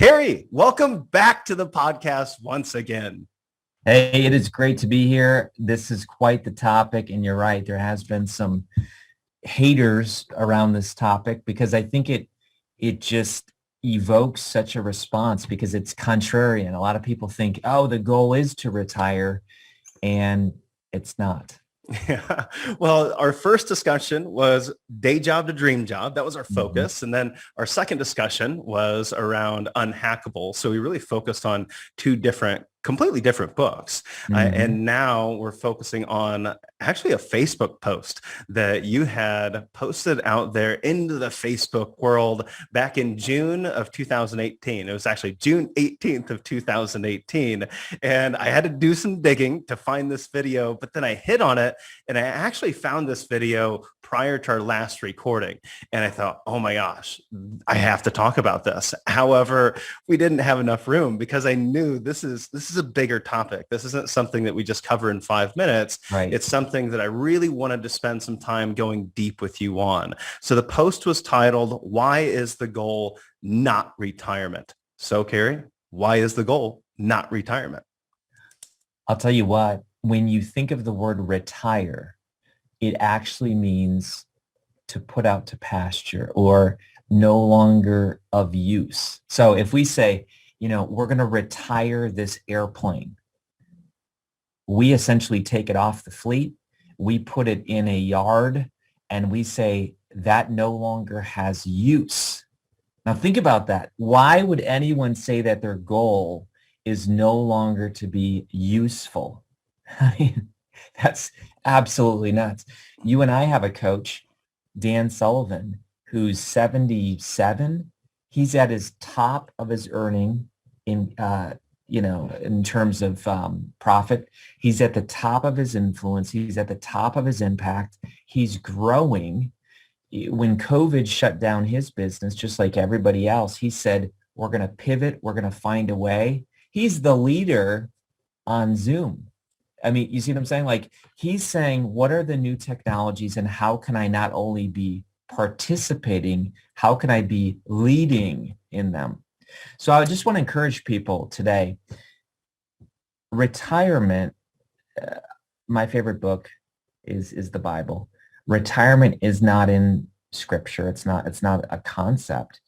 Kary, welcome back to the podcast once again. Hey, it is great to be here. This is quite the topic, and you're right. There has been some haters around this topic because I think it just evokes such a response because it's contrarian. A lot of people think, oh, the goal is to retire, and it's not. Yeah. Well, our first discussion was day job to dream job. That was our focus. And then our second discussion was around unhackable. So we really focused on two completely different books. And now we're focusing on actually a Facebook post that you had posted out there into the Facebook world back in June of 2018. It was actually June 18th of 2018. And I had to do some digging to find this video, but then I hit on it and I actually found this video prior to our last recording. And I thought, oh my gosh, I have to talk about this. However, we didn't have enough room because I knew this is a bigger topic. This isn't something that we just cover in 5 minutes. Right. It's something that I really wanted to spend some time going deep with you on. So the post was titled, "Why is the goal not retirement?" So Kary, why is the goal not retirement? I'll tell you what, when you think of the word retire, it actually means to put out to pasture or no longer of use. So if we say, we're going to retire this airplane, we essentially take it off the fleet, we put it in a yard, and we say that no longer has use. Now think about that. Why would anyone say that their goal is no longer to be useful? I mean, that's absolutely nuts. You and I have a coach, Dan Sullivan, who's 77. He's at his top of his earning in terms of profit. He's at the top of his influence. He's at the top of his impact. He's growing. When COVID shut down his business, just like everybody else, he said, we're going to pivot. We're going to find a way. He's the leader on Zoom. I mean, you see what I'm saying? Like, he's saying, what are the new technologies and how can I not only be participating, how can I be leading in them? So I just want to encourage people today. Retirement, my favorite book is the Bible. Retirement is not in scripture. It's not a concept.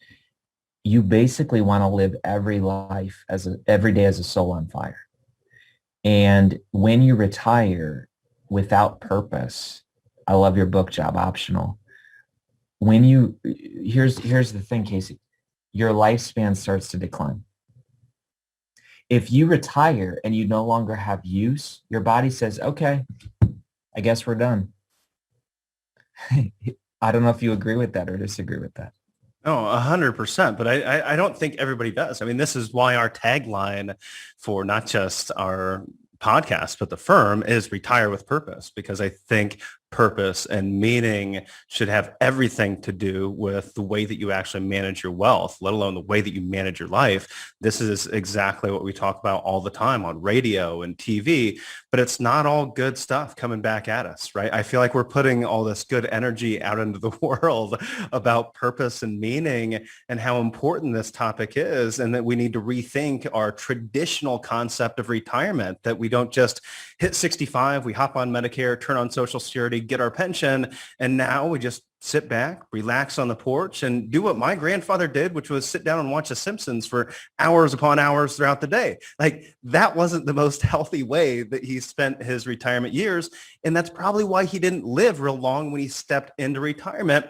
You basically want to live every day as a soul on fire. And when you retire without purpose, I love your book, Job Optional. Here's the thing, Casey, your lifespan starts to decline. If you retire and you no longer have use, your body says, okay, I guess we're done. I don't know if you agree with that or disagree with that. Oh, 100%. But I don't think everybody does. I mean, this is why our tagline for not just our podcast, but the firm is retire with purpose, because I think purpose and meaning should have everything to do with the way that you actually manage your wealth, let alone the way that you manage your life. This is exactly what we talk about all the time on radio and TV, but it's not all good stuff coming back at us, right? I feel like we're putting all this good energy out into the world about purpose and meaning and how important this topic is, and that we need to rethink our traditional concept of retirement, that we don't just hit 65, we hop on Medicare, turn on Social Security, get our pension, and now we just sit back, relax on the porch, and do what my grandfather did, which was sit down and watch The Simpsons for hours upon hours throughout the day. Like, that wasn't the most healthy way that he spent his retirement years, and that's probably why he didn't live real long when he stepped into retirement,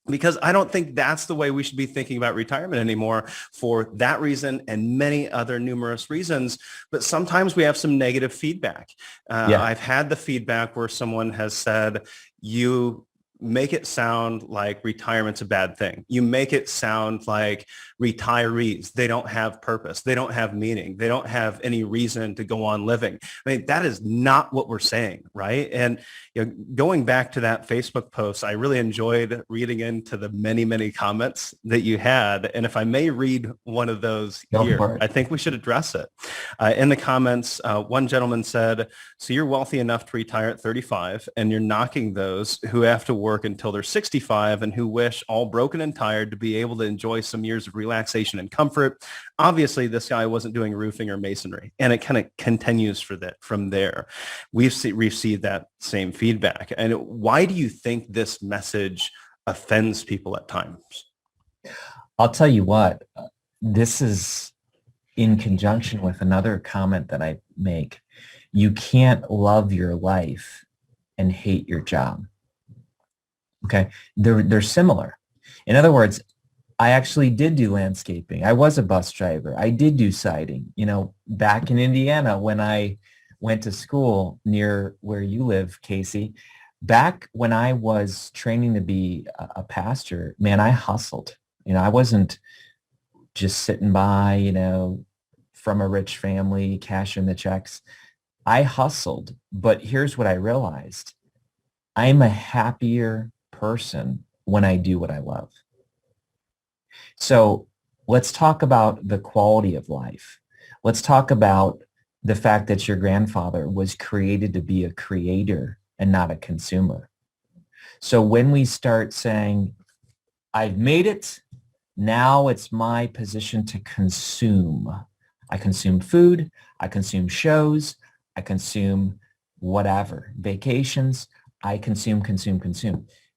because I don't think that's the way we should be thinking about retirement anymore, for that reason and many other numerous reasons. But sometimes we have some negative feedback. I've had the feedback where someone has said, you make it sound like retirement's a bad thing. You make it sound like retirees, they don't have purpose. They don't have meaning. They don't have any reason to go on living. I mean, that is not what we're saying, right? And going back to that Facebook post, I really enjoyed reading into the many, many comments that you had. And if I may read one of those here, I think we should address it. In the comments, one gentleman said, so you're wealthy enough to retire at 35 and you're knocking those who have to work work until they're 65 and who wish, all broken and tired, to be able to enjoy some years of relaxation and comfort. Obviously, this guy wasn't doing roofing or masonry, and it kind of continues from there. We've received that same feedback. And why do you think this message offends people at times? I'll tell you what, this is in conjunction with another comment that I make. You can't love your life and hate your job. Okay. They're similar. In other words, I actually did do landscaping. I was a bus driver. I did do siding. You know, back in Indiana when I went to school near where you live, Casey, back when I was training to be a pastor, man, I hustled. You know, I wasn't just sitting by, you know, from a rich family, cashing the checks. I hustled, but here's what I realized. I'm a happier person when I do what I love. So let's talk about the quality of life. Let's talk about the fact that your grandfather was created to be a creator and not a consumer. So when we start saying, I've made it, now it's my position to consume. I consume food, I consume shows, I consume whatever, vacations, I consume.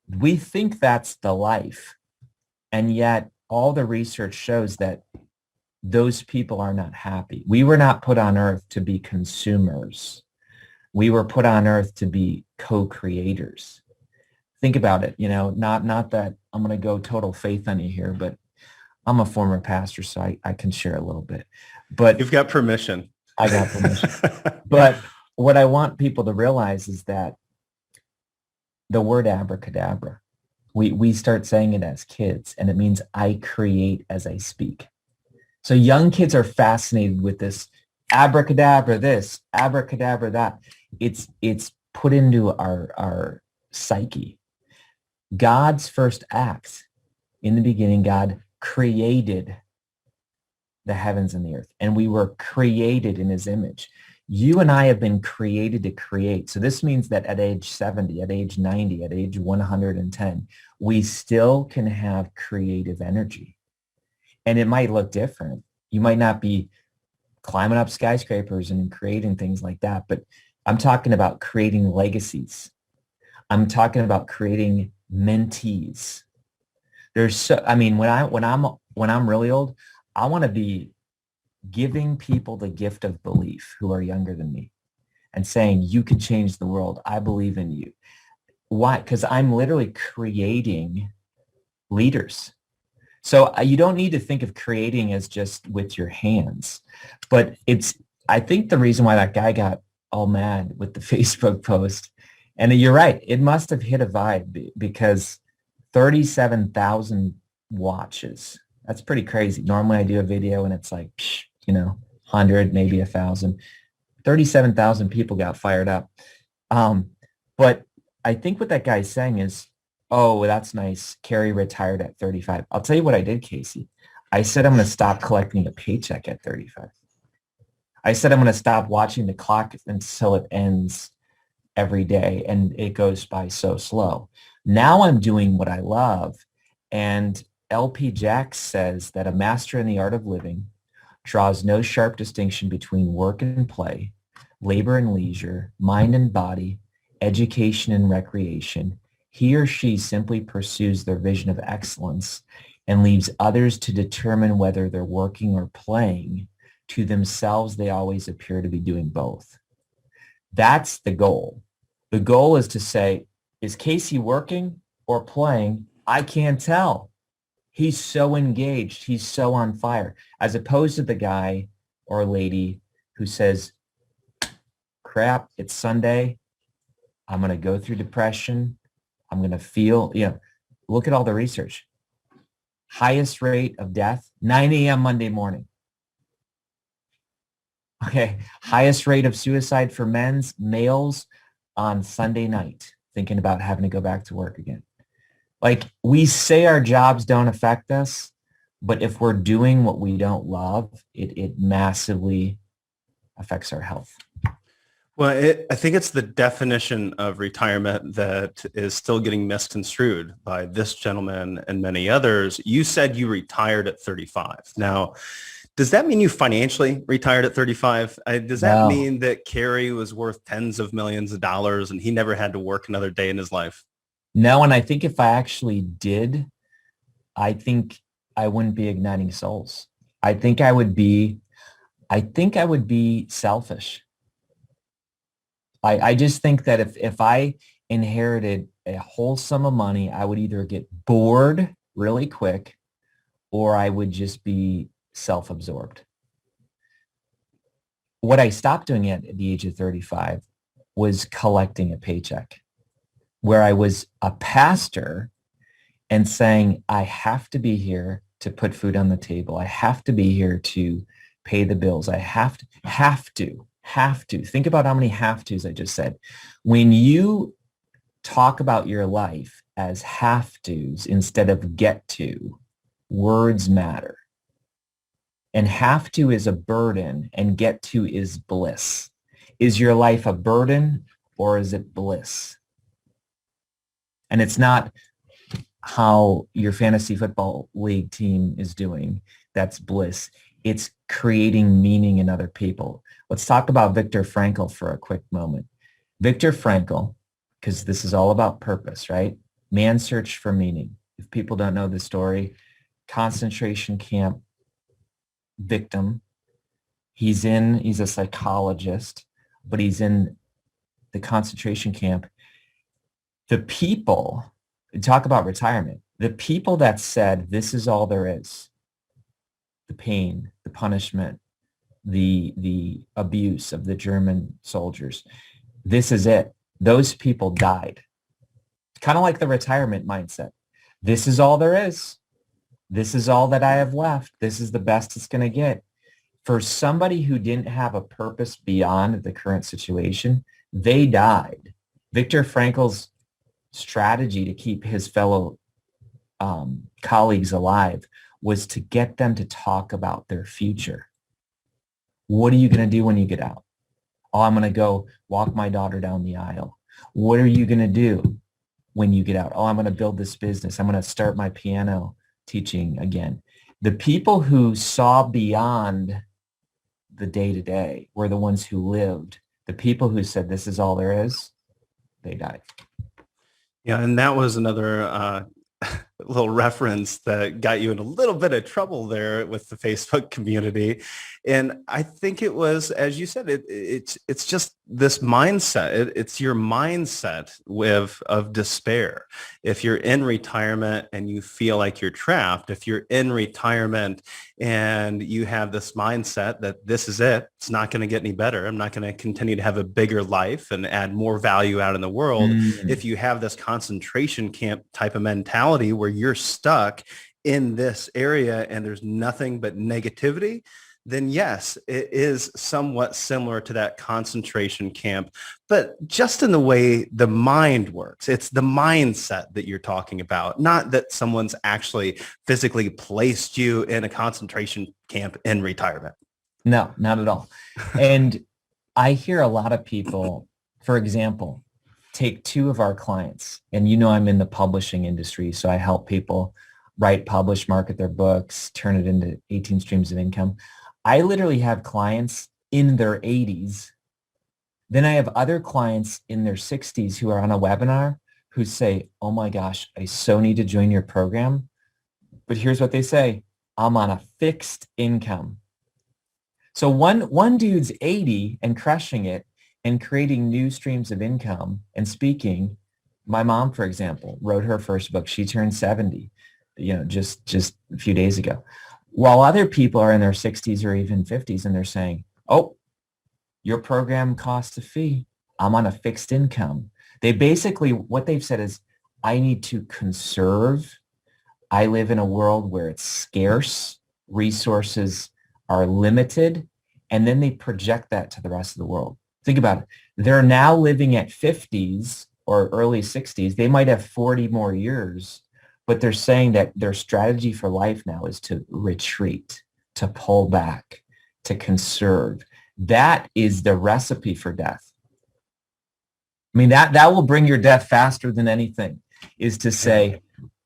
We think that's the life. And yet all the research shows that those people are not happy. We were not put on earth to be consumers. We were put on earth to be co-creators. Think about it, you know, not that I'm going to go total faith on you here, but I'm a former pastor, so I can share a little bit. But you've got permission. I got permission. But what I want people to realize is that the word abracadabra, we start saying it as kids, and it means I create as I speak. So young kids are fascinated with this abracadabra this, abracadabra that. It's put into our psyche. God's first acts, in the beginning, God created the heavens and the earth, and we were created in his image. You and I have been created to create. So this means that at age 70, at age 90, at age 110, we still can have creative energy. And it might look different. You might not be climbing up skyscrapers and creating things like that, but I'm talking about creating legacies. I'm talking about creating mentees. When I'm really old, I want to be giving people the gift of belief who are younger than me and saying, you can change the world. I believe in you. Why? Because I'm literally creating leaders. So you don't need to think of creating as just with your hands, but I think the reason why that guy got all mad with the Facebook post, and you're right, it must have hit a vibe because 37,000 watches. That's pretty crazy. Normally I do a video and it's like, 100, maybe 1,000. 37,000 people got fired up. But I think what that guy's saying is, oh, that's nice. Kary retired at 35. I'll tell you what I did, Casey. I said I'm going to stop collecting a paycheck at 35. I said I'm going to stop watching the clock until it ends every day, and it goes by so slow. Now I'm doing what I love, and LP Jack says that a master in the art of living draws no sharp distinction between work and play, labor and leisure, mind and body, education and recreation. He or she simply pursues their vision of excellence and leaves others to determine whether they're working or playing. To themselves, they always appear to be doing both. That's the goal. The goal is to say, is Casey working or playing? I can't tell. He's so engaged. He's so on fire. As opposed to the guy or lady who says, crap, it's Sunday. I'm going to go through depression. I'm going to feel, look at all the research. Highest rate of death, 9 a.m. Monday morning. Okay. Highest rate of suicide for males on Sunday night, thinking about having to go back to work again. Like, we say our jobs don't affect us, but if we're doing what we don't love, it massively affects our health. Well, I think it's the definition of retirement that is still getting misconstrued by this gentleman and many others. You said you retired at 35. Now, does that mean you financially retired at 35? Does that No, mean that Kary was worth tens of millions of dollars and he never had to work another day in his life? no. And I think if I actually did, I think I wouldn't be igniting souls. I think I would be, I think I would be selfish. I just think that if I inherited a whole sum of money, I would either get bored really quick or I would just be self-absorbed. What I stopped doing at the age of 35 was collecting a paycheck, where I was a pastor and saying, I have to be here to put food on the table. I have to be here to pay the bills. I have to. Think about how many have tos I just said. When you talk about your life as have tos instead of get to, words matter. And have to is a burden and get to is bliss. Is your life a burden or is it bliss? And it's not how your fantasy football league team is doing. That's bliss. It's creating meaning in other people. Let's talk about Viktor Frankl for a quick moment. Viktor Frankl, because this is all about purpose, right? Man's search for meaning. If people don't know the story, concentration camp victim. He's a psychologist, but he's in the concentration camp. The people, talk about retirement, the people that said, this is all there is, the pain, the punishment, the abuse of the German soldiers, this is it. Those people died. Kind of like the retirement mindset. This is all there is. This is all that I have left. This is the best it's going to get. For somebody who didn't have a purpose beyond the current situation, they died. Viktor Frankl's strategy to keep his fellow colleagues alive was to get them to talk about their future. What are you going to do when you get out? Oh, I'm going to go walk my daughter down the aisle. What are you going to do when you get out? Oh, I'm going to build this business. I'm going to start my piano teaching again. The people who saw beyond the day-to-day were the ones who lived. The people who said, this is all there is, they died. Yeah, and that was another little reference that got you in a little bit of trouble there with the Facebook community. And I think it was, as you said, it's just this mindset. It's your mindset of despair. If you're in retirement and you feel like you're trapped, if you're in retirement and you have this mindset that this is it, it's not going to get any better. I'm not going to continue to have a bigger life and add more value out in the world. If you have this concentration camp type of mentality where you're stuck in this area and there's nothing but negativity, then yes, it is somewhat similar to that concentration camp, but just in the way the mind works. It's the mindset that you're talking about, not that someone's actually physically placed you in a concentration camp in retirement. No, not at all. And I hear a lot of people, for example, take two of our clients, and I'm in the publishing industry, so I help people write, publish, market their books, turn it into 18 streams of income. I literally have clients in their 80s. Then I have other clients in their 60s who are on a webinar who say, oh my gosh, I so need to join your program. But here's what they say. I'm on a fixed income. So one dude's 80 and crushing it and creating new streams of income and speaking. My mom, for example, wrote her first book. She turned 70, just a few days ago. While other people are in their 60s or even 50s and they're saying, oh, your program costs a fee. I'm on a fixed income. They basically, what they've said is, I need to conserve. I live in a world where it's scarce. Resources are limited. And then they project that to the rest of the world. Think about it. They're now living at 50s or early 60s. They might have 40 more years. But they're saying that their strategy for life now is to retreat, to pull back, to conserve. That is the recipe for death. I mean, that will bring your death faster than anything, is to say,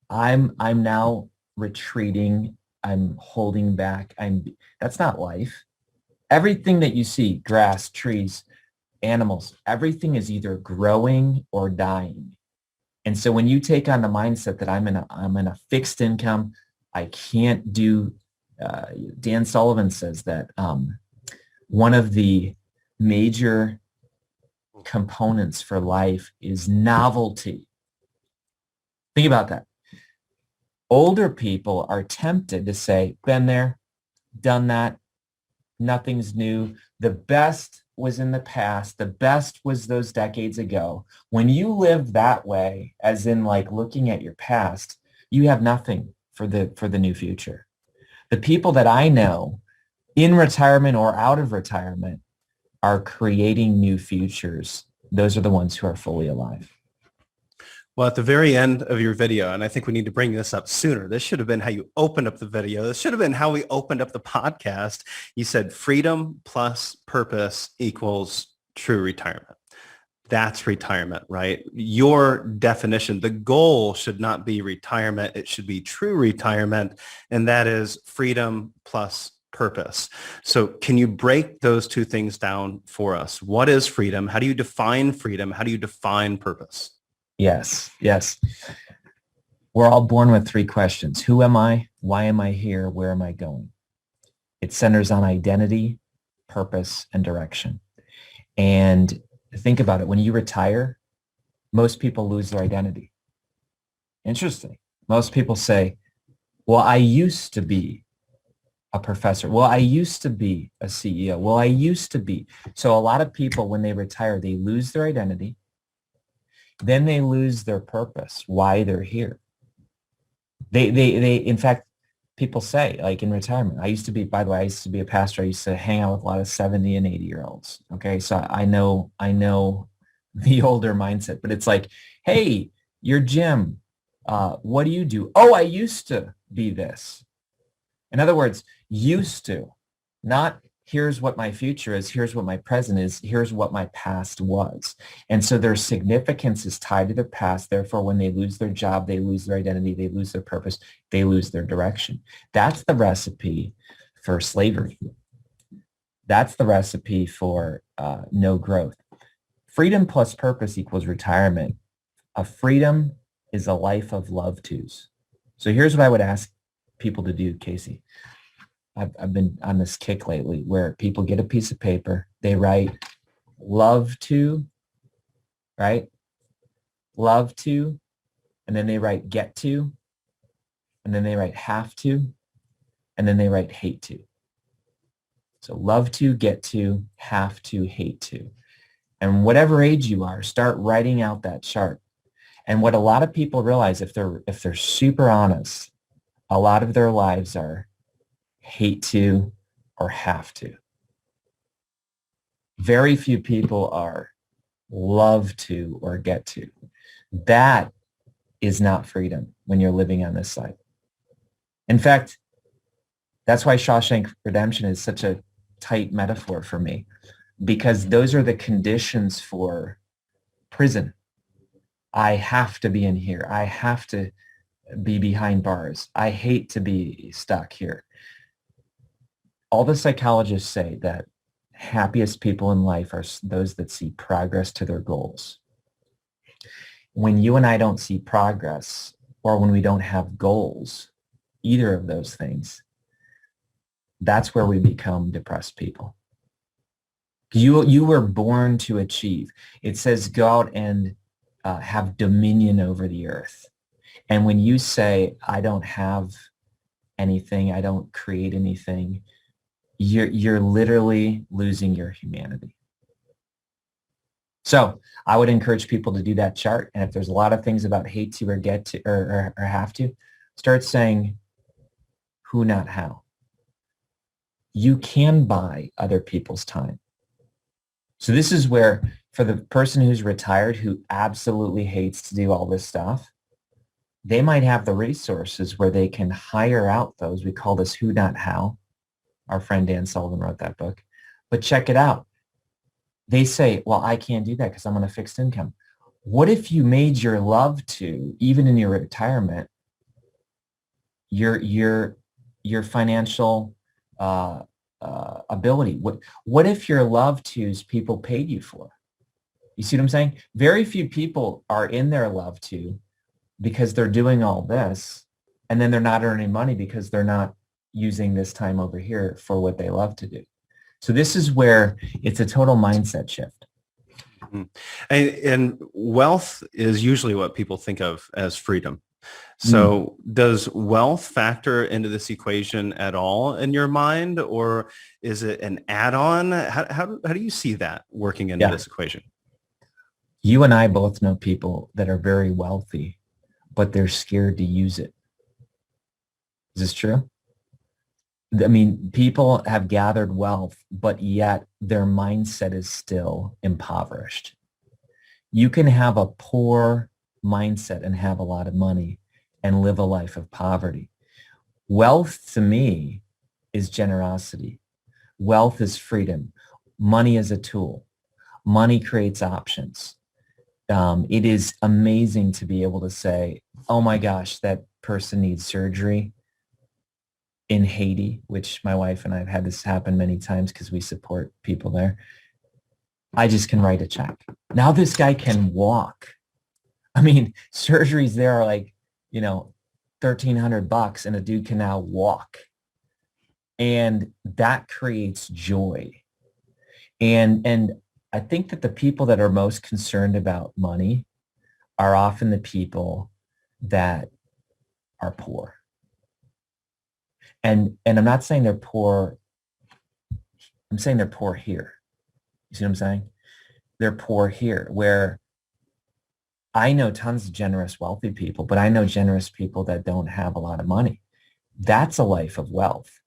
I'm now retreating. I'm holding back. That's not life. Everything that you see, grass, trees, animals, everything is either growing or dying. And so when you take on the mindset that I'm in a fixed income, I can't do, Dan Sullivan says that one of the major components for life is novelty. Think about that. Older people are tempted to say, been there, done that, nothing's new. The best was in the past. The best was those decades ago. When you live that way, as in like looking at your past, you have nothing for the new future. The people that I know in retirement or out of retirement are creating new futures. Those are the ones who are fully alive. Well, at the very end of your video, and I think we need to bring this up sooner, this should have been how you opened up the video. This should have been how we opened up the podcast. You said freedom plus purpose equals true retirement. That's retirement, right? Your definition, the goal should not be retirement. It should be true retirement. And that is freedom plus purpose. So can you break those two things down for us? What is freedom? How do you define freedom? How do you define purpose? Yes. We're all born with three questions. Who am I? Why am I here? Where am I going? It centers on identity, purpose, and direction. And think about it. When you retire, most people lose their identity. Interesting. Most people say, well, I used to be a professor. Well, I used to be a CEO. Well, I used to be. So a lot of people, when they retire, they lose their identity. Then they lose their purpose, why they're here. They in fact, people say, like in retirement, I used to be a pastor. I used to hang out with a lot of 70 and 80-year-olds. Okay. So I know the older mindset, but it's like, hey, you're Jim. What do you do? Oh, I used to be this. In other words, used to, not here's what my future is, here's what my present is, here's what my past was. And so their significance is tied to their past. Therefore, when they lose their job, they lose their identity, they lose their purpose, they lose their direction. That's the recipe for slavery. That's the recipe for no growth. Freedom plus purpose equals retirement. A freedom is a life of love tos. So here's what I would ask people to do, Casey. I've been on this kick lately where people get a piece of paper, they write love to, right? Love to, and then they write get to, and then they write have to, and then they write hate to. So love to, get to, have to, hate to. And whatever age you are, start writing out that chart. And what a lot of people realize, if they're super honest, a lot of their lives are hate to or have to. Very few people are love to or get to. That is not freedom when you're living on this side. In fact, that's why Shawshank Redemption is such a tight metaphor for me, because those are the conditions for prison. I have to be in here. I have to be behind bars. I hate to be stuck here. All the psychologists say that happiest people in life are those that see progress to their goals. When you and I don't see progress, or when we don't have goals, either of those things, that's where we become depressed people. You were born to achieve. It says go out and have dominion over the earth. And when you say, I don't have anything, I don't create anything, you're literally losing your humanity. So I would encourage people to do that chart. And if there's a lot of things about hate to or get to or have to, start saying who, not how. You can buy other people's time. So this is where, for the person who's retired who absolutely hates to do all this stuff, they might have the resources where they can hire out those. We call this who, not how. Our friend Dan Sullivan wrote that book. But check it out. They say, well, I can't do that because I'm on a fixed income. What if you made your love to, even in your retirement, your financial ability? What if your love tos people paid you for? You see what I'm saying? Very few people are in their love to because they're doing all this, and then they're not earning money because they're not using this time over here for what they love to do. So this is where it's a total mindset shift. Mhm. And wealth is usually what people think of as freedom. So does wealth factor into this equation at all in your mind, or is it an add-on? How do you see that working into Yeah. this equation? You and I both know people that are very wealthy, but they're scared to use it. Is this true? I mean, people have gathered wealth, but yet their mindset is still impoverished. You can have a poor mindset and have a lot of money and live a life of poverty. Wealth to me is generosity. Wealth is freedom. Money is a tool. Money creates options. It is amazing to be able to say, oh my gosh, that person needs surgery in Haiti, which my wife and I have had this happen many times because we support people there. I just can write a check. Now this guy can walk. I mean, surgeries there are like, $1,300 and a dude can now walk. And that creates joy. And I think that the people that are most concerned about money are often the people that are poor. And I'm not saying they're poor. I'm saying they're poor here. You see what I'm saying? They're poor here, where I know tons of generous, wealthy people, but I know generous people that don't have a lot of money. That's a life of wealth.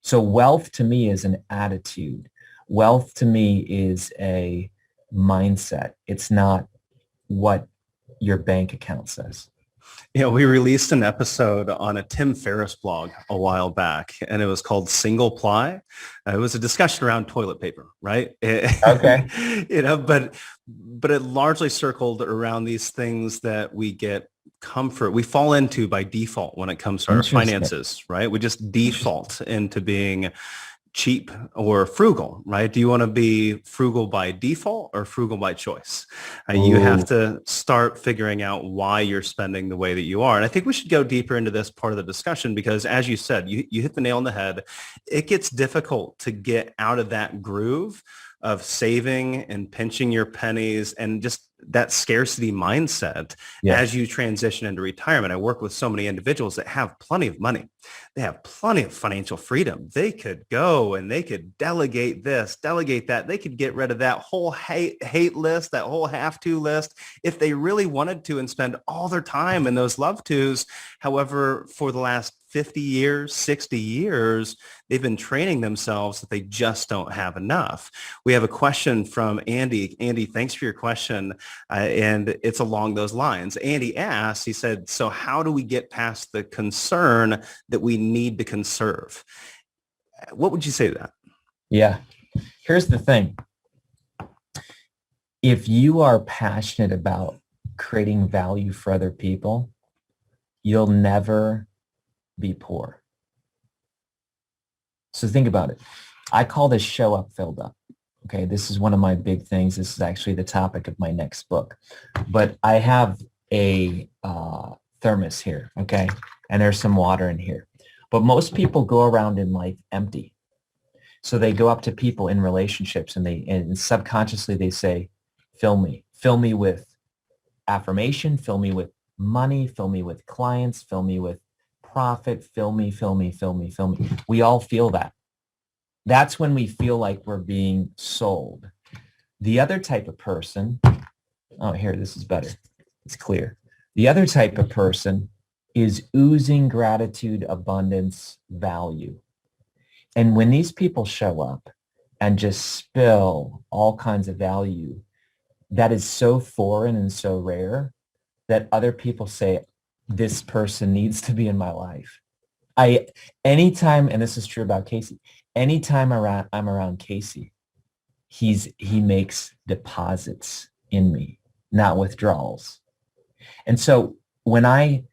So wealth to me is an attitude. Wealth to me is a mindset. It's not what your bank account says. We released an episode on a Tim Ferriss blog a while back, and it was called Single Ply. It was a discussion around toilet paper, right? Okay. But it largely circled around these things that we get comfort. We fall into by default when it comes to our finances, right? We just default into being cheap or frugal, right? Do you want to be frugal by default or frugal by choice? You have to start figuring out why you're spending the way that you are. And I think we should go deeper into this part of the discussion because, as you said, you hit the nail on the head. It gets difficult to get out of that groove of saving and pinching your pennies and just that scarcity mindset as you transition into retirement. I work with so many individuals that have plenty of money. They have plenty of financial freedom. They could go and they could delegate this, delegate that. They could get rid of that whole hate list, that whole have to list if they really wanted to and spend all their time in those love tos. However, for the last 50 years, 60 years, they've been training themselves that they just don't have enough. We have a question from Andy. Andy, thanks for your question. And it's along those lines. Andy asked, he said, so how do we get past the concern that we need to conserve? What would you say to that? Yeah. Here's the thing. If you are passionate about creating value for other people, you'll never be poor. So think about it. I call this show up, filled up. Okay, this is one of my big things. This is actually the topic of my next book. But I have a thermos here, okay? And there's some water in here. But most people go around in life empty. So they go up to people in relationships and subconsciously they say, fill me with affirmation, fill me with money, fill me with clients, fill me with profit, fill me. We all feel that. That's when we feel like we're being sold. The other type of person, here, this is better. It's clear. The other type of person is oozing gratitude, abundance, value. And when these people show up and just spill all kinds of value, that is so foreign and so rare that other people say, this person needs to be in my life. Anytime, and this is true about Casey, anytime I'm around Casey, he makes deposits in me. not withdrawals. And so when I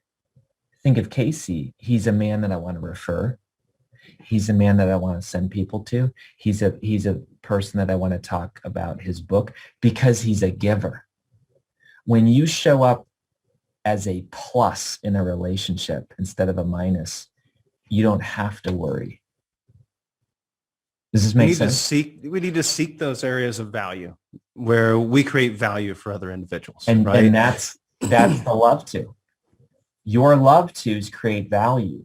think of Casey, he's a man that I want to refer. He's a man that I want to send people to. He's a person that I want to talk about his book because he's a giver. When you show up as a plus in a relationship instead of a minus, you don't have to worry. Does this make sense? We need to seek those areas of value where we create value for other individuals. And, right? and that's the love to. Your love tos create value.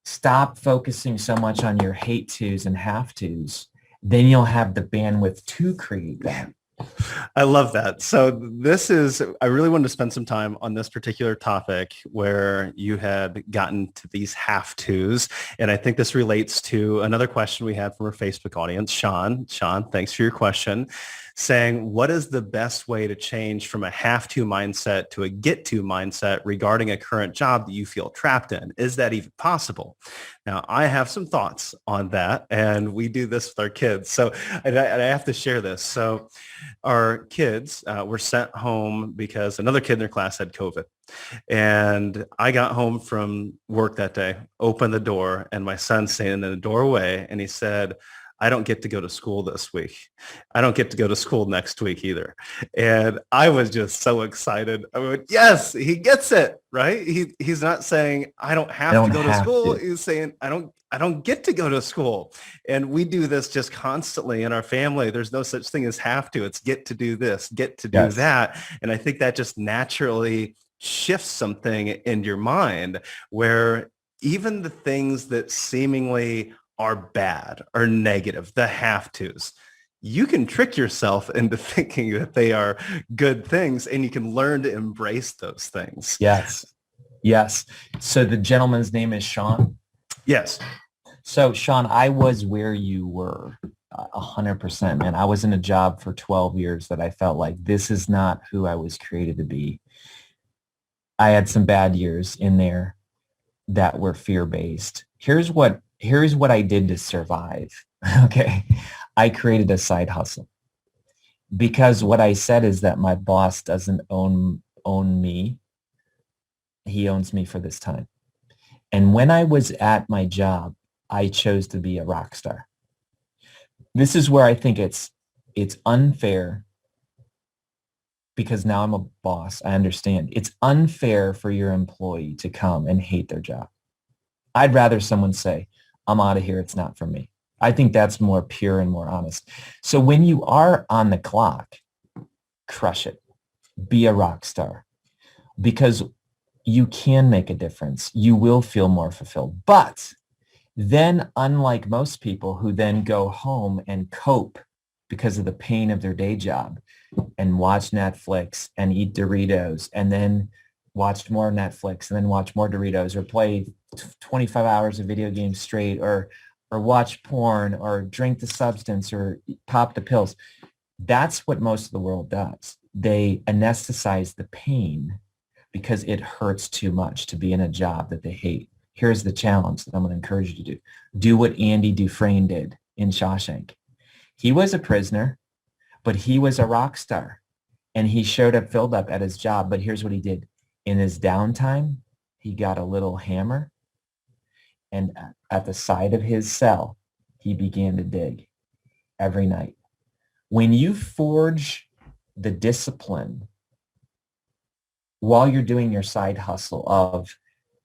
Stop focusing so much on your hate tos and have tos. Then you'll have the bandwidth to create value. I love that. So I really wanted to spend some time on this particular topic where you had gotten to these have tos. And I think this relates to another question we had from our Facebook audience, Sean. Sean, thanks for your question, saying, what is the best way to change from a have to mindset to a get to mindset regarding a current job that you feel trapped in? Is that even possible? Now, I have some thoughts on that, and we do this with our kids. So I have to share this. So our kids were sent home because another kid in their class had COVID. And I got home from work that day, opened the door, and my son's standing in the doorway, and he said, I don't get to go to school this week. I don't get to go to school next week either. And I was just so excited. I went, yes, he gets it, right? He's not saying I don't have to go to school. He's saying I don't get to go to school. And we do this just constantly in our family. There's no such thing as have to. It's get to do this, get to do that. And I think that just naturally shifts something in your mind where even the things that seemingly are bad or negative, the have tos, you can trick yourself into thinking that they are good things, and you can learn to embrace those things. Yes. Yes. So the gentleman's name is Sean? Yes. So Sean, I was where you were 100%, man. I was in a job for 12 years that I felt like this is not who I was created to be. I had some bad years in there that were fear-based. Here's what I did to survive. Okay. I created a side hustle because what I said is that my boss doesn't own me. He owns me for this time. And when I was at my job, I chose to be a rock star. This is where I think it's unfair because now I'm a boss. I understand. It's unfair for your employee to come and hate their job. I'd rather someone say, I'm out of here. It's not for me. I think that's more pure and more honest. So when you are on the clock, crush it. Be a rock star because you can make a difference. You will feel more fulfilled. But then, unlike most people who then go home and cope because of the pain of their day job and watch Netflix and eat Doritos and then watch more Netflix and then watch more Doritos or play 25 hours of video games straight or watch porn or drink the substance or pop the pills. That's what most of the world does. They anesthetize the pain because it hurts too much to be in a job that they hate. Here's the challenge that I'm going to encourage you to do. Do what Andy Dufresne did in Shawshank. He was a prisoner, but he was a rock star. And he showed up, filled up at his job. But here's what he did. In his downtime, he got a little hammer. And at the side of his cell, he began to dig every night. When you forge the discipline while you're doing your side hustle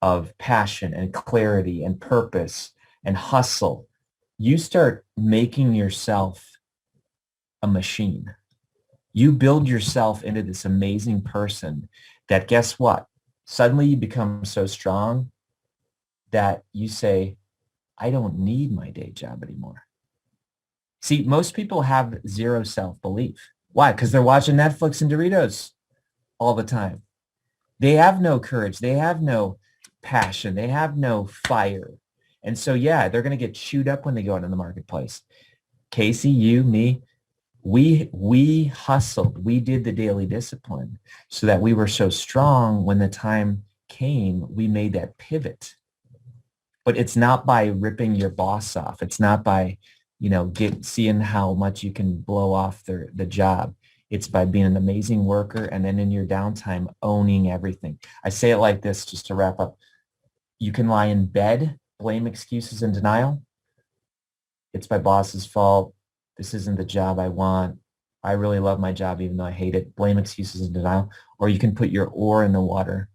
of passion and clarity and purpose and hustle, you start making yourself a machine. You build yourself into this amazing person that, guess what? Suddenly you become so strong that you say, I don't need my day job anymore. See, most people have zero self-belief. Why? Because they're watching Netflix and Doritos all the time. They have no courage. They have no passion. They have no fire. And so, yeah, they're going to get chewed up when they go out in the marketplace. Casey, you, me, we hustled. We did the daily discipline so that we were so strong when the time came, we made that pivot. But it's not by ripping your boss off. It's not by, seeing how much you can blow off the job. It's by being an amazing worker and then in your downtime, owning everything. I say it like this just to wrap up. You can lie in bed, blame excuses and denial. It's my boss's fault. This isn't the job I want. I really love my job even though I hate it. Blame excuses and denial. Or you can put your oar in the water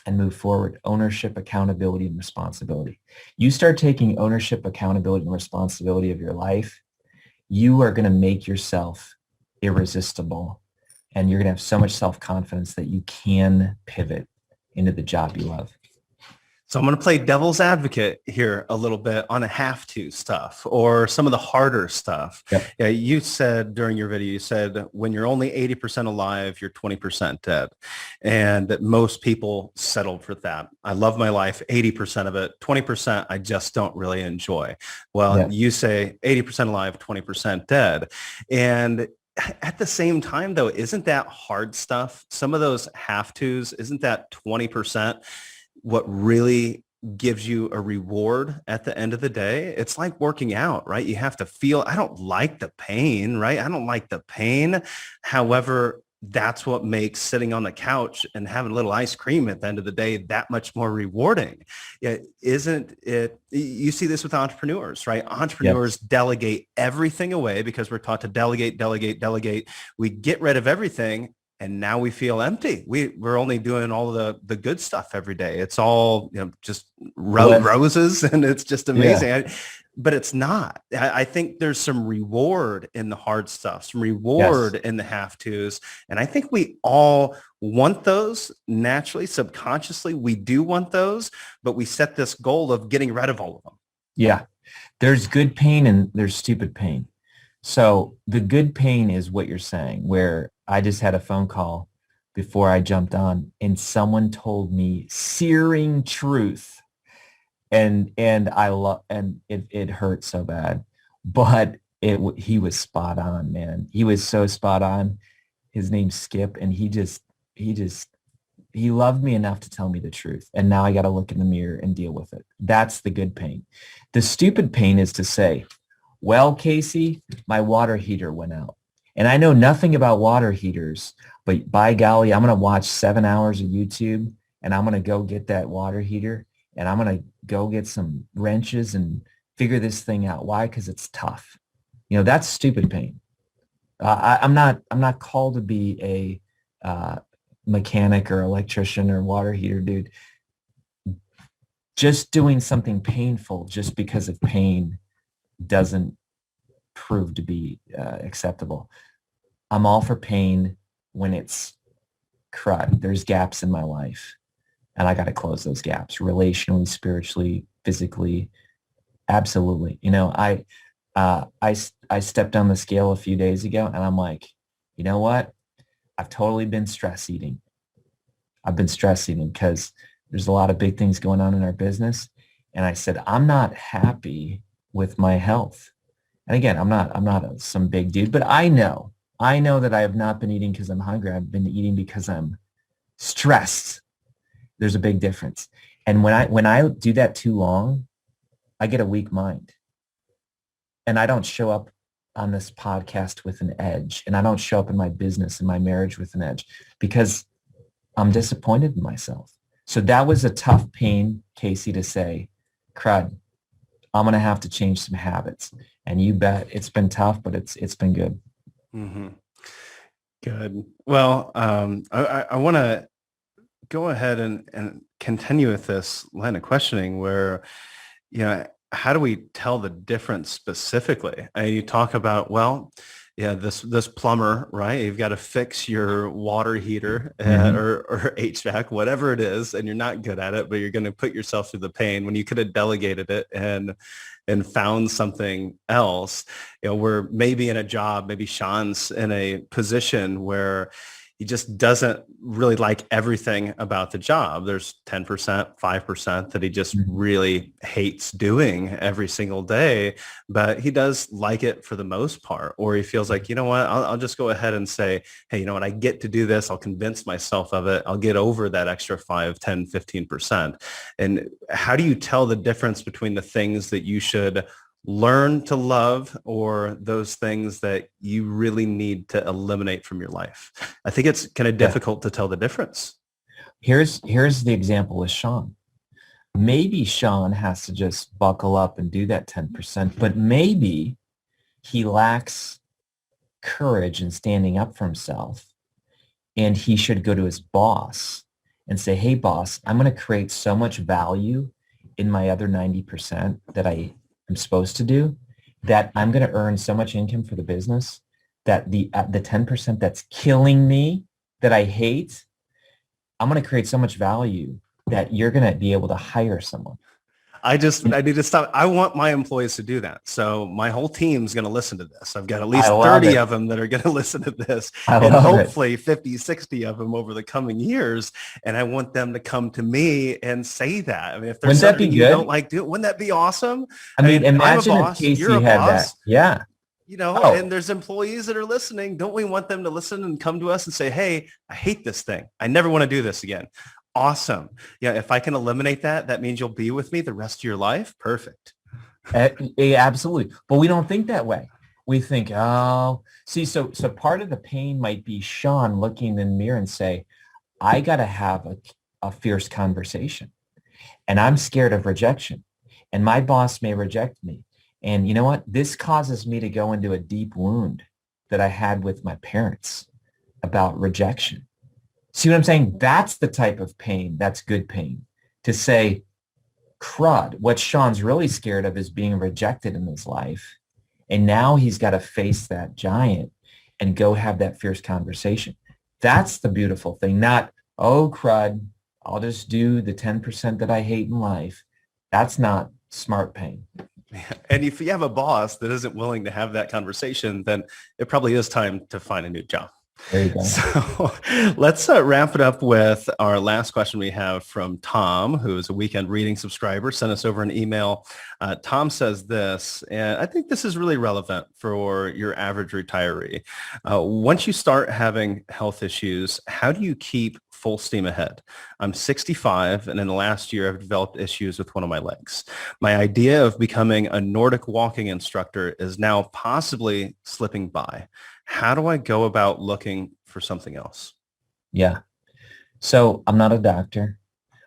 and move forward. Ownership, accountability, and responsibility. You start taking ownership, accountability, and responsibility of your life, you are going to make yourself irresistible. And you're going to have so much self-confidence that you can pivot into the job you love. So I'm going to play devil's advocate here a little bit on a have to stuff or some of the harder stuff. Yep. Yeah, you said during your video, you said when you're only 80% alive, you're 20% dead. And that most people settle for that. I love my life, 80% of it, 20% I just don't really enjoy. Well, Yeah. You say 80% alive, 20% dead. And at the same time, though, isn't that hard stuff? Some of those have tos, isn't that 20%? What really gives you a reward at the end of the day? It's like working out, right? You have to feel, I don't like the pain, right? I don't like the pain. However, that's what makes sitting on the couch and having a little ice cream at the end of the day that much more rewarding. Yeah, isn't it? You see this with entrepreneurs, right? Entrepreneurs delegate everything away because we're taught to delegate, delegate, delegate. We get rid of everything. And now we feel empty. We're only doing all the good stuff every day. It's all just roses, and it's just amazing. Yeah. But it's not. I think there's some reward in the hard stuff, some reward in the have tos, and I think we all want those naturally, subconsciously. We do want those, but we set this goal of getting rid of all of them. Yeah, there's good pain and there's stupid pain. So the good pain is what you're saying, where I just had a phone call before I jumped on and someone told me searing truth and it hurt so bad, but he was spot on, man. He was so spot on. His name's Skip, and he loved me enough to tell me the truth. And now I got to look in the mirror and deal with it. That's the good pain. The stupid pain is to say, well, Casey, my water heater went out. And I know nothing about water heaters, but by golly, I'm going to watch 7 hours of YouTube and I'm going to go get that water heater and I'm going to go get some wrenches and figure this thing out. Why? Because it's tough. That's stupid pain. I'm not called to be a mechanic or electrician or water heater dude. Just doing something painful just because of pain doesn't prove to be acceptable. I'm all for pain when it's crud. There's gaps in my life and I got to close those gaps relationally, spiritually, physically. Absolutely. I stepped on the scale a few days ago and I'm like, you know what? I've totally been stress eating. I've been stress eating because there's a lot of big things going on in our business. And I said, I'm not happy with my health. And again, I'm not some big dude, but I know that I have not been eating because I'm hungry. I've been eating because I'm stressed. There's a big difference. And when I do that too long, I get a weak mind. And I don't show up on this podcast with an edge. And I don't show up in my business and my marriage with an edge because I'm disappointed in myself. So that was a tough pain, Casey, to say, crud, I'm going to have to change some habits. And you bet it's been tough, but it's been good. Mm-hmm. Good. Well, I want to go ahead and continue with this line of questioning where, how do we tell the difference specifically? You talk about, this plumber, right? You've got to fix your water heater or HVAC, whatever it is, and you're not good at it, but you're going to put yourself through the pain when you could have delegated it and found something else. We're maybe in a job, maybe Sean's in a position where he just doesn't really like everything about the job. There's 10%, 5% that he just really hates doing every single day, but he does like it for the most part. Or he feels like, I'll just go ahead and say, hey, you know what, I get to do this. I'll convince myself of it. I'll get over that extra 5, 10, 15%. And how do you tell the difference between the things that you should learn to love, or those things that you really need to eliminate from your life? I think it's kind of Yeah. difficult to tell the difference. Here's the example with Sean. Maybe Sean has to just buckle up and do that 10%, but maybe he lacks courage in standing up for himself, and he should go to his boss and say, hey, boss, I'm going to create so much value in my other 90% that I am supposed to do, that I'm going to earn so much income for the business that the 10% that's killing me, that I hate, I'm going to create so much value that you're going to be able to hire someone. I need to stop. I want my employees to do that. So my whole team's going to listen to this. I've got at I least love 30 it. of them that are going to listen to this, I and love it. hopefully 50, 60 of them over the coming years. And I want them to come to me and say that. I mean, if there's Wouldn't that be something you don't good? like doing, wouldn't that be awesome? I I mean, mean, I'm a imagine if boss, you're Casey a had that. boss, Yeah. you know, Oh, and there's employees that are listening. Don't we want them to listen and come to us and say, hey, I hate this thing. I never want to do this again. Awesome. Yeah. If I can eliminate that, that means you'll be with me the rest of your life. Perfect. absolutely. But we don't think that way. We think, oh, see, so part of the pain might be Sean looking in the mirror and say, I got to have a fierce conversation, and I'm scared of rejection, and my boss may reject me. And you know what? This causes me to go into a deep wound that I had with my parents about rejection. See what I'm saying? That's the type of pain that's good pain. To say, crud, what Sean's really scared of is being rejected in his life. And now he's got to face that giant and go have that fierce conversation. That's the beautiful thing. Not, oh, crud, I'll just do the 10% that I hate in life. That's not smart pain. And if you have a boss that isn't willing to have that conversation, then it probably is time to find a new job. There you go. So let's wrap it up with our last question we have from Tom, who is a weekend reading subscriber, sent us over an email. Tom says this, and I think this is really relevant for your average retiree. Once you start having health issues, how do you keep full steam ahead? I'm 65, and in the last year, I've developed issues with one of my legs. My idea of becoming a Nordic walking instructor is now possibly slipping by. How do I go about looking for something else? Yeah. So I'm not a doctor,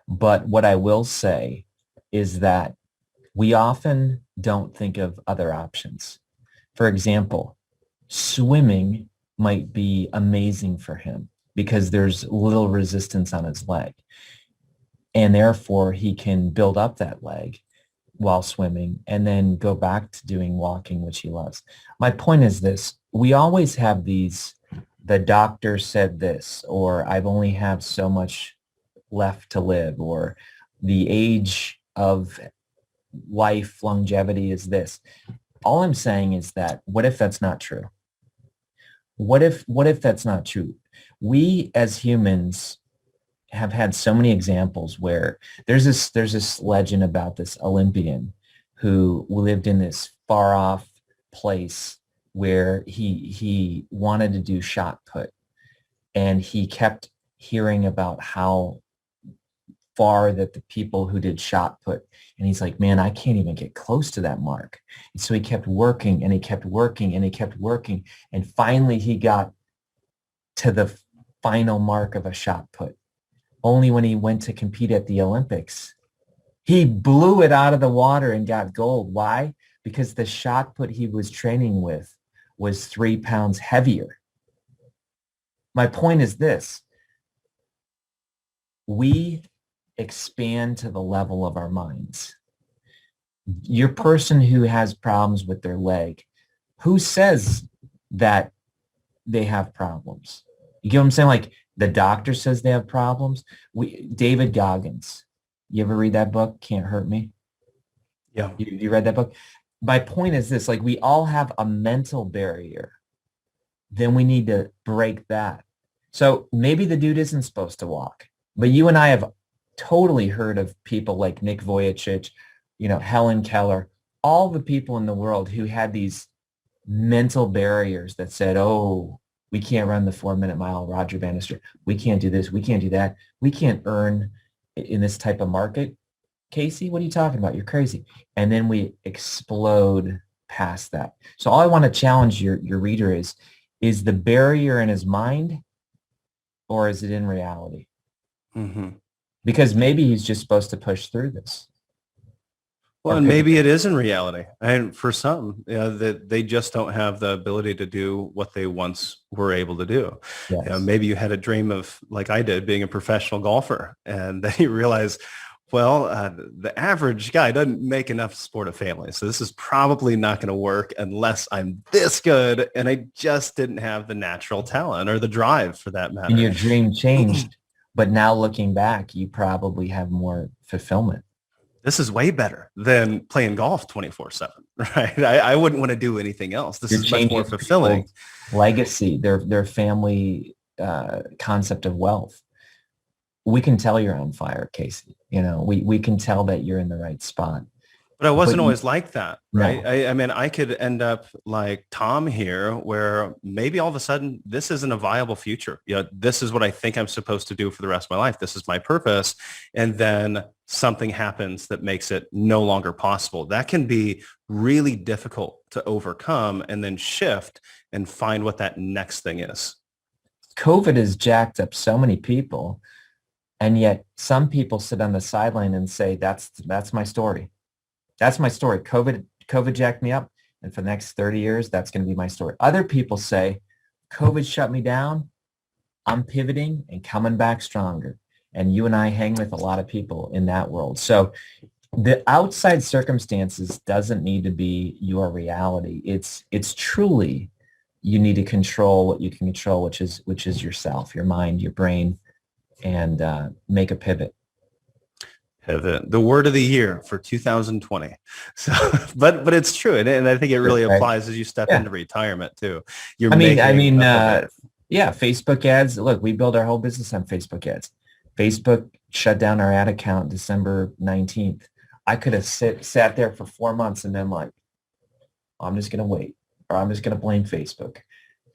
but what I will say is that we often don't think of other options. For example, swimming might be amazing for him because there's little resistance on his leg. And therefore, he can build up that leg while swimming and then go back to doing walking, which he loves. My point is this. We always have these, the doctor said this, or I've only have so much left to live, or the age of life longevity is this. All I'm saying is that what if that's not true? What if that's not true? We as humans have had so many examples where there's this legend about this Olympian who lived in this far off place where he wanted to do shot put, and he kept hearing about how far that the people who did shot put, and he's like, man, I can't even get close to that mark. And so he kept working and he kept working and he kept working, and finally he got to the final mark of a shot put. Only when he went to compete at the Olympics, he blew it out of the water and got gold. Why? Because the shot put he was training with was 3 pounds heavier. My point is this. We expand to the level of our minds. Your person who has problems with their leg, who says that they have problems? You get what I'm saying? Like, the doctor says they have problems. David Goggins, you ever read that book, Can't Hurt Me? Yeah. You read that book? My point is this, like, we all have a mental barrier. Then we need to break that. So maybe the dude isn't supposed to walk, but you and I have totally heard of people like Nick Vujicic, Helen Keller, all the people in the world who had these mental barriers that said, oh, we can't run the 4-minute mile, Roger Bannister. We can't do this. We can't do that. We can't earn in this type of market. Casey, what are you talking about? You're crazy. And then we explode past that. So all I want to challenge your reader is the barrier in his mind, or is it in reality? Mm-hmm. Because maybe he's just supposed to push through this. Well, and maybe it is in reality. And for some, that they just don't have the ability to do what they once were able to do. Yes. Maybe you had a dream of, like I did, being a professional golfer. And then you realize, well, the average guy doesn't make enough to support a family. So this is probably not going to work unless I'm this good. And I just didn't have the natural talent or the drive for that matter. And your dream changed. But now looking back, you probably have more fulfillment. This is way better than playing golf 24/7, right? I wouldn't want to do anything else. This is much more fulfilling. Legacy, their family concept of wealth. We can tell you're on fire, Casey. We can tell that you're in the right spot. But I wasn't always like that, right? No. I mean, I could end up like Tom here, where maybe all of a sudden this isn't a viable future. This is what I think I'm supposed to do for the rest of my life. This is my purpose. And then something happens that makes it no longer possible. That can be really difficult to overcome and then shift and find what that next thing is. COVID has jacked up so many people. And yet some people sit on the sideline and say, that's my story. That's my story. COVID jacked me up. And for the next 30 years, that's going to be my story. Other people say, COVID shut me down. I'm pivoting and coming back stronger. And you and I hang with a lot of people in that world. So the outside circumstances doesn't need to be your reality. It's truly, you need to control what you can control, which is yourself, your mind, your brain, and make a pivot. Pivot, the word of the year for 2020. So, but it's true, and I think it really applies as you step into retirement too. Facebook ads. Look, we build our whole business on Facebook ads. Facebook shut down our ad account December 19th. I could have sat there for 4 months and been like, I'm just going to wait, or I'm just going to blame Facebook.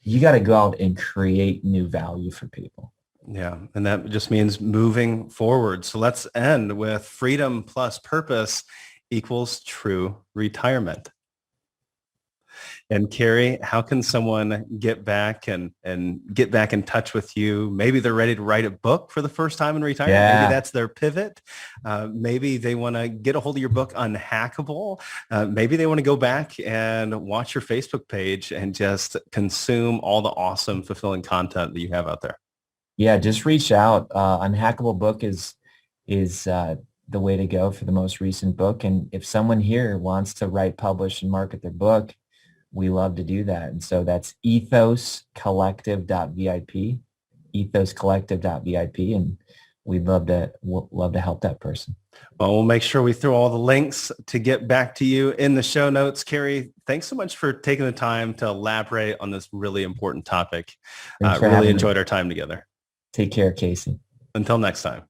You got to go out and create new value for people. Yeah. And that just means moving forward. So let's end with freedom plus purpose equals true retirement. And Kary, how can someone get back and get back in touch with you? Maybe they're ready to write a book for the first time in retirement. Yeah. Maybe that's their pivot. Maybe they want to get a hold of your book, Unhackable. Maybe they want to go back and watch your Facebook page and just consume all the awesome, fulfilling content that you have out there. Yeah, just reach out. Unhackable book is the way to go for the most recent book. And if someone here wants to write, publish, and market their book, we love to do that. And so that's ethoscollective.vip, ethoscollective.vip, and we'd love to help that person. Well, we'll make sure we throw all the links to get back to you in the show notes. Kary, thanks so much for taking the time to elaborate on this really important topic. Really enjoyed our time together. Take care, Casey. Until next time.